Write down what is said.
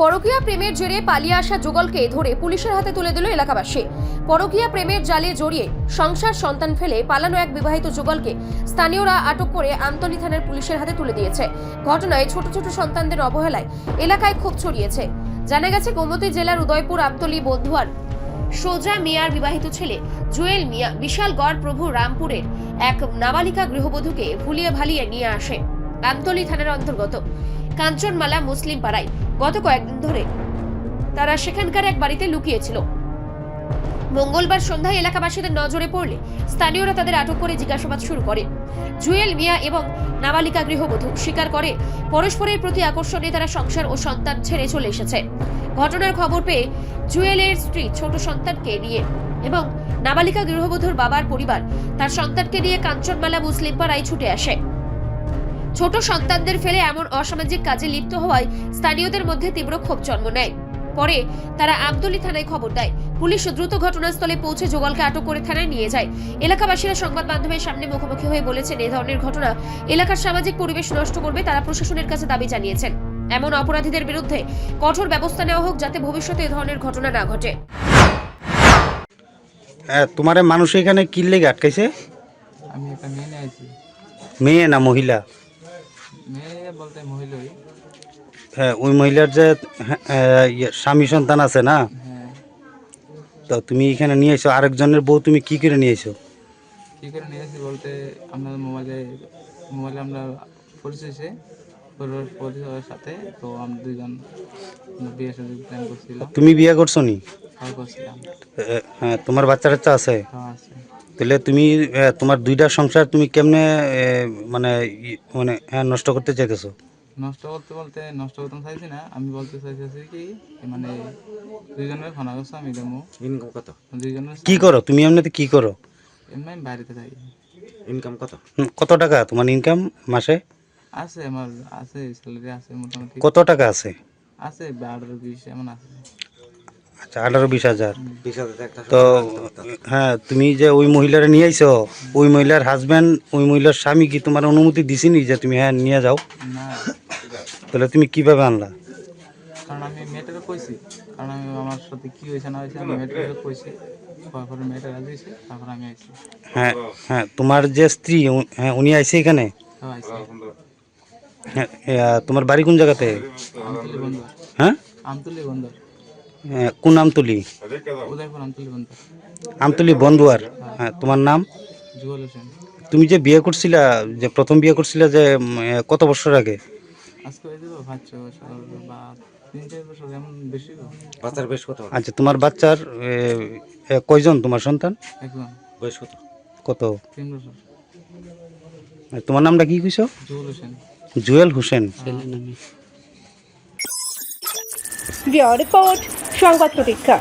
পরকীয়া প্রেমের জেরে পালিয়ে আসা যুগলকে ধরে পুলিশের হাতে তুলে দিল এলাকাবাসী। পরকীয়া প্রেমের জালে জড়িয়ে সংসার সন্তান ফেলে পালানো এক বিবাহিত যুগলকে স্থানীয়রা আটক করে আমতলী থানার পুলিশের হাতে তুলে দিয়েছে। ঘটনায় ছোট ছোট সন্তানদের অবহেলায় এলাকায় ক্ষোভ ছড়িয়েছে। জানা গেছে, গোমতী জেলার উদয়পুর আমতলী বন্ধুয়ার সোজা মিয়ার বিবাহিত ছেলে জুয়েল মিয়া বিশালগড় প্রভু রামপুরের এক নাবালিকা গৃহবধূকে ভুলিয়ে ভালিয়ে নিয়ে আসে আমতলী থানার অন্তর্গত কাঞ্চনমালা মুসলিম পাড়ায়। গত কয়েকদিন ধরে তারা সেখানকার এক বাড়িতে লুকিয়েছিল। মঙ্গলবার সন্ধ্যায় এলাকাবাসীদের নজরে পড়লে স্থানীয়রা তাদের আটক করে জিজ্ঞাসাবাদ শুরু করে। জুয়েল মিয়া এবং নাবালিকা গৃহবধূ স্বীকার করে পরস্পরের প্রতি আকর্ষণে তারা সংসার ও সন্তান ছেড়ে চলে এসেছে। ঘটনার খবর পেয়ে জুয়েলের স্ত্রী ছোট সন্তানকে নিয়ে এবং নাবালিকা গৃহবধূর বাবার পরিবার তার সন্তানকে নিয়ে কাঞ্চনমালা মুসলিম পাড়ায় ছুটে আসে। ছোট সন্তানদের ফেলে এমন অসামাজিক কাজে লিপ্ত হওয়ায় স্থানীয়দের মধ্যে তীব্র ক্ষোভ জন্ম নেয়। পরে তারা আমতলী থানায় খবর দেয়। পুলিশ দ্রুত ঘটনাস্থলে পৌঁছে যুগলকে আটক করে থানায় নিয়ে যায়। এলাকাবাসীরা সংবাদ মাধ্যমের সামনে মুখোমুখি হয়ে বলেছেন, এই ধরনের ঘটনা এলাকার সামাজিক পরিবেশ নষ্ট করবে। তারা প্রশাসনের কাছে দাবি জানিয়েছেন, এমন অপরাধীদের বিরুদ্ধে কঠোর ব্যবস্থা নেওয়া হোক, যাতে ভবিষ্যতে এ ধরনের ঘটনা না ঘটে। তোমার মানুষ এখানে কি লেগে আটকাইছে? আমি একটা মেয়ে নিয়ে আইছি। মেয়ে না মহিলা? মেয়ে বলতে মহিলাই। হ্যাঁ, ওই মহিলার যে স্বামী সন্তান আছে না, হ্যাঁ। তো তুমি এখানে নিয়ে এসো আরেকজনের বউ, তুমি কি করে নিয়ে এসো? কী করে নিয়ে আসি বলতে, আমরা মোবাইলে আমরা পরিচয়েছে পরিচয়ের সাথে, তো আমরা দুইজন বিয়ে সাথে প্ল্যান করছিলাম। তুমি বিয়ে করছো নি? করছিলাম। হ্যাঁ, তোমার বাচ্চা টাচ্চা আছে? হ্যাঁ, আছে। তাহলে তুমি তোমার দুইটা সংসার তুমি কেমনে মানে নষ্ট করতে চাইতেছো? নষ্ট বলতে নষ্ট করতে চাইছি না, আমি বলতে চাইতেছি কি, মানে দুইজনের খানা করছো, আমি দেবো। ইনকাম কত? দুইজনের কি করো তুমি? এমনিতে কি করো? এমনি আমি বাড়িতে থাকি। ইনকাম কত? কত টাকা তোমার ইনকাম মাসে? আছে, আমার আছে, স্যালারি আছে মোটামুটি। কত টাকা আছে? আছে 18-20 এমন আছে। আচ্ছা, 18-20 হাজার। 20,000 একটা। তো হ্যাঁ, তুমি যে ওই মহিলারা নিয়ে আইছো, ওই মহিলার হাজব্যান্ড, ওই মহিলার স্বামী কি তোমার অনুমতি দিছিনি যে তুমি হ্যাঁ নিয়ে যাও? না, তাহলে তুমি কিভাবে আনলা? কারণ আমি মেয়েটাকে কইছি, কারণ আমি আমার সাথে কি হয়েছে না হয়েছে আমি মেয়েটাকে কইছি, তারপরে মেয়েটা রাজি হয়েছে, তারপর আমি আইছি। হ্যাঁ হ্যাঁ, তোমার যে স্ত্রী হ্যাঁ উনি আইছে এখানে? তো আইছি। হ্যাঁ, তোমার বাড়ি কোন জায়গাতে? আমতলী বন্দর। হ্যাঁ, আমতলী বন্দর। কোন আমতলী? উদয়পুর আমতলী বন্দর। আমতলী বন্ধুয়ার। হ্যাঁ, তোমার নাম? জুয়েল হোসেন। তুমি যে বিয়ে করছিলা, যে প্রথম বিয়ে করছিলা যে কত বছর আগে? আজকে হয়ে যাবো 5-6 বছর বা 3-4 বছর, এমন বেশি। বাচ্চার বয়স কত? আচ্ছা, তোমার বাচ্চার কয়জন তোমার সন্তান? একদম বয়স কত? কত? 3 বছর। তোমার নামটা কি কইছো? জুয়েল হোসেন। জুয়েল হোসেন। রিপোর্ট সংবাদ প্রতীক্ষা।